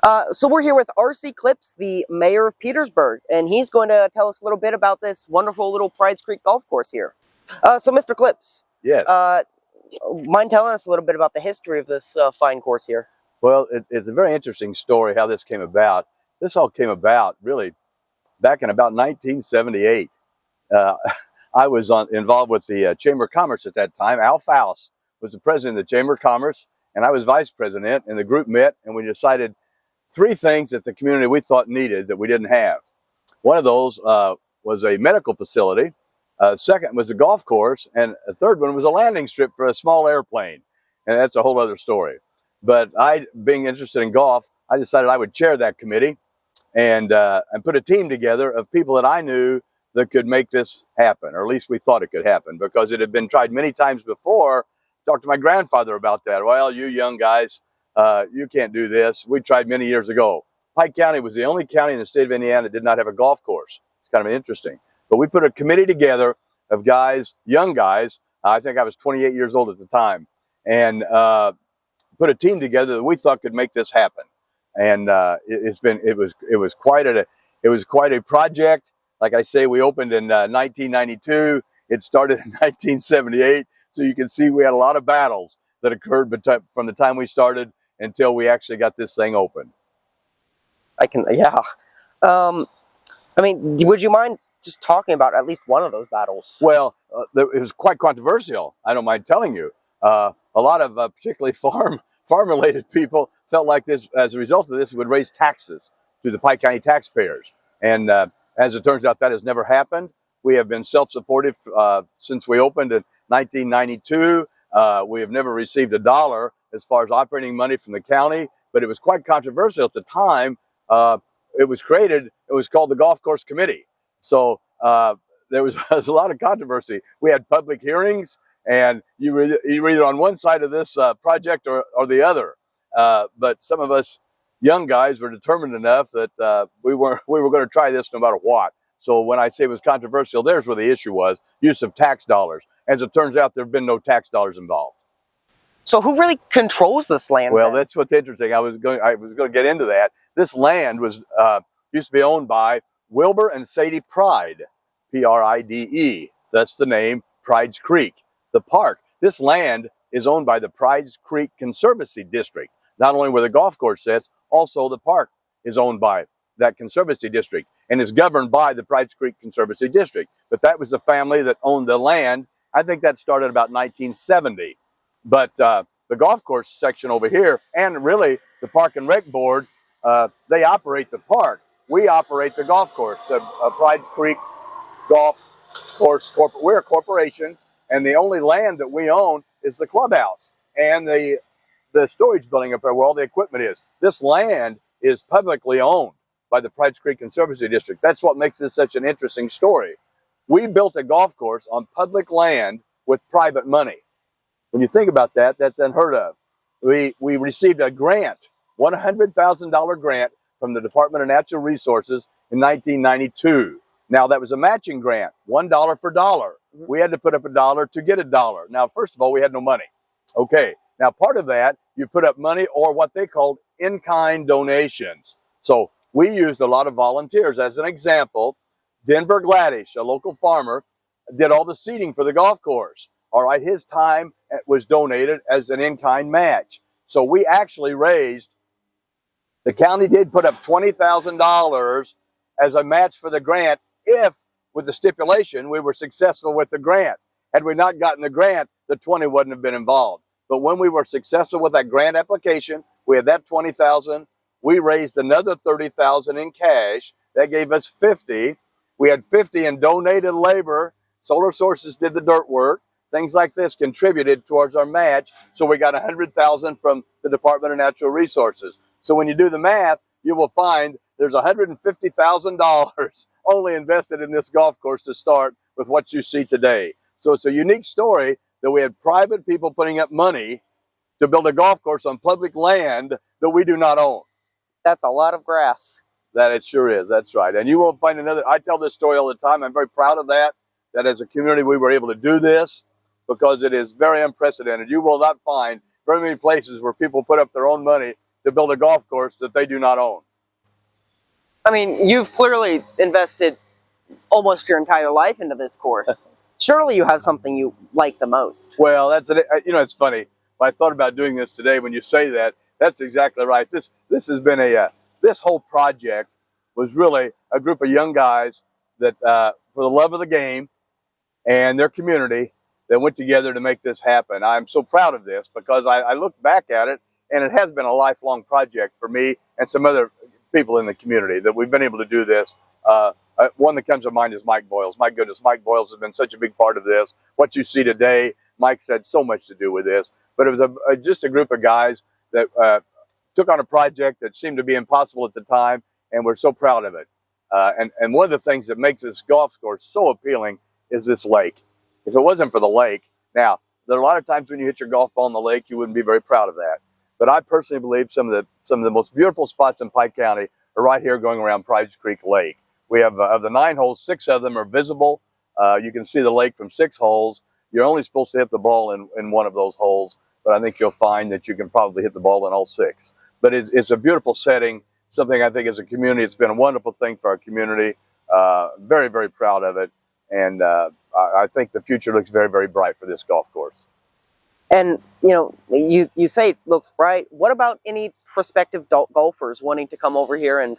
So we're here with R.C. Klipsch, the mayor of Petersburg, and he's going to tell us a little bit about this wonderful little Prides Creek golf course here. So Mr. Klipsch, Yes. mind telling us a little bit about the history of this fine course here? Well, it's a very interesting story how this came about. This all came about really back in about 1978. I was involved with the Chamber of Commerce at that time. Al Faust was the president of the Chamber of Commerce, and I was vice president, and the group met, and we decided three things that the community we thought needed that we didn't have. One of those was a medical facility. Second was a golf course, and a third one was a landing strip for a small airplane. And that's a whole other story. But I, being interested in golf, I decided I would chair that committee and put a team together of people that I knew that could make this happen, or at least we thought it could happen, because it had been tried many times before. Talked to my grandfather about that. Well, you young guys, you can't do this. We tried many years ago. Pike County was the only county in the state of Indiana that did not have a golf course. It's kind of interesting. But we put a committee together of guys, young guys. I think I was 28 years old at the time, and put a team together that we thought could make this happen. And it was quite a project. Like I say, we opened in 1992. It started in 1978. So you can see we had a lot of battles that occurred from the time we started until we actually got this thing open. Yeah. I mean, would you mind just talking about at least one of those battles? Well, it was quite controversial. I don't mind telling you. A lot of particularly farm-related people felt like this, as a result of this, it would raise taxes to the Pike County taxpayers. And as it turns out, that has never happened. We have been self-supportive since we opened in 1992. We have never received a dollar as far as operating money from the county, but it was quite controversial at the time. It was created, it was called the Golf Course Committee. So there was a lot of controversy. We had public hearings, and you were either on one side of this project or the other. But some of us young guys were determined enough that we were going to try this no matter what. So when I say it was controversial, there's where the issue was, use of tax dollars. As it turns out, there have been no tax dollars involved. So who really controls this land? Well, then? that's what's interesting. I was going to get into that. This land was used to be owned by Wilbur and Sadie Pride, Pride. That's the name, Prides Creek. The park, this land is owned by the Prides Creek Conservancy District. Not only where the golf course sits, also the park is owned by that Conservancy District and is governed by the Prides Creek Conservancy District. But that was the family that owned the land. I think that started about 1970. But the golf course section over here, and really the Park and Rec Board, they operate the park. We operate the golf course, the Prides Creek Golf Course. We're a corporation, and the only land that we own is the clubhouse and the storage building up there where all the equipment is. This land is publicly owned by the Prides Creek Conservancy District. That's what makes this such an interesting story. We built a golf course on public land with private money. When you think about that, that's unheard of. We received a grant, $100,000 grant from the Department of Natural Resources in 1992. Now, that was a matching grant, $1 for dollar. We had to put up $1 to get $1. Now, first of all, we had no money. Okay, now part of that, you put up money or what they called in-kind donations. So we used a lot of volunteers. As an example, Denver Gladish, a local farmer, did all the seeding for the golf course. All right, his time was donated as an in-kind match. So we actually raised, the county did put up $20,000 as a match for the grant if, with the stipulation, we were successful with the grant. Had we not gotten the grant, the 20 wouldn't have been involved. But when we were successful with that grant application, we had that 20,000. We raised another 30,000 in cash. That gave us 50. We had 50 in donated labor. Solar Sources did the dirt work. Things like this contributed towards our match. So we got 100,000 from the Department of Natural Resources. So when you do the math, you will find there's $150,000 only invested in this golf course to start with what you see today. So it's a unique story that we had private people putting up money to build a golf course on public land that we do not own. That's a lot of grass. That it sure is. That's right. And you won't find another. I tell this story all the time. I'm very proud of that as a community we were able to do this, because it is very unprecedented. You will not find very many places where people put up their own money to build a golf course that they do not own. I mean, you've clearly invested almost your entire life into this course. Surely you have something you like the most. Well, that's it. You know, it's funny. I thought about doing this today. When you say that, that's exactly right. This has been this whole project was really a group of young guys that, for the love of the game and their community, that went together to make this happen. I'm so proud of this because I look back at it, and it has been a lifelong project for me and some other people in the community that we've been able to do this. One that comes to mind is Mike Boyles. My goodness, Mike Boyles has been such a big part of this. What you see today, Mike's had so much to do with this. But it was just a group of guys that took on a project that seemed to be impossible at the time, and we're so proud of it. And one of the things that makes this golf course so appealing is this lake. If it wasn't for the lake, now, there are a lot of times when you hit your golf ball in the lake, you wouldn't be very proud of that. But I personally believe some of the most beautiful spots in Pike County are right here going around Prides Creek Lake. We have, of the 9 holes, 6 of them are visible. You can see the lake from 6 holes. You're only supposed to hit the ball in one of those holes, but I think you'll find that you can probably hit the ball in all 6. But it's a beautiful setting, something I think as a community, it's been a wonderful thing for our community. Very, very proud of it. And I think the future looks very, very bright for this golf course. And, you say it looks bright. What about any prospective golfers wanting to come over here and,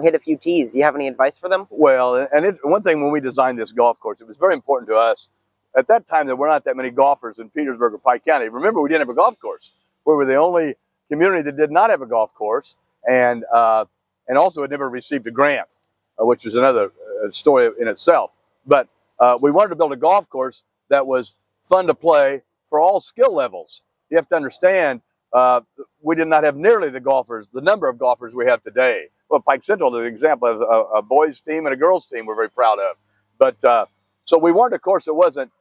hit a few tees? Do you have any advice for them? Well, and one thing when we designed this golf course, it was very important to us. At that time, there were not that many golfers in Petersburg or Pike County. Remember, we didn't have a golf course. We were the only community that did not have a golf course, and also had never received a grant, which was another story in itself. But we wanted to build a golf course that was fun to play for all skill levels. You have to understand, we did not have nearly the number of golfers we have today. Well, Pike Central is an example of a boys' team and a girls' team we're very proud of. But so we wanted a course that wasn't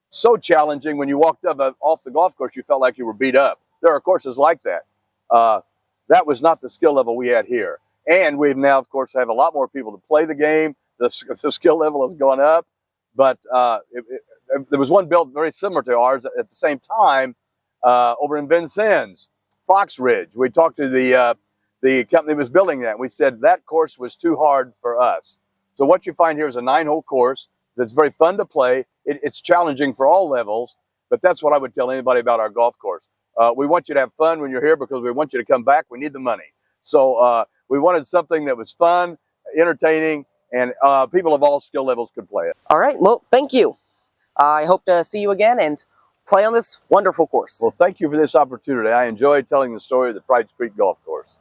so challenging when you walked off the golf course, you felt like you were beat up. There are courses like that. That was not the skill level we had here. And we've now, of course, have a lot more people to play the game. The skill level has gone up. But there was one built very similar to ours at the same time over in Vincennes, Fox Ridge. We talked to the company that was building that. We said that course was too hard for us. So what you find here is a 9-hole course that's very fun to play. It's challenging for all levels, but that's what I would tell anybody about our golf course. We want you to have fun when you're here because we want you to come back. We need the money. So we wanted something that was fun, entertaining, and people of all skill levels could play it. All right. Well, thank you. I hope to see you again and play on this wonderful course. Well, thank you for this opportunity. I enjoyed telling the story of the Prides Creek Golf Course.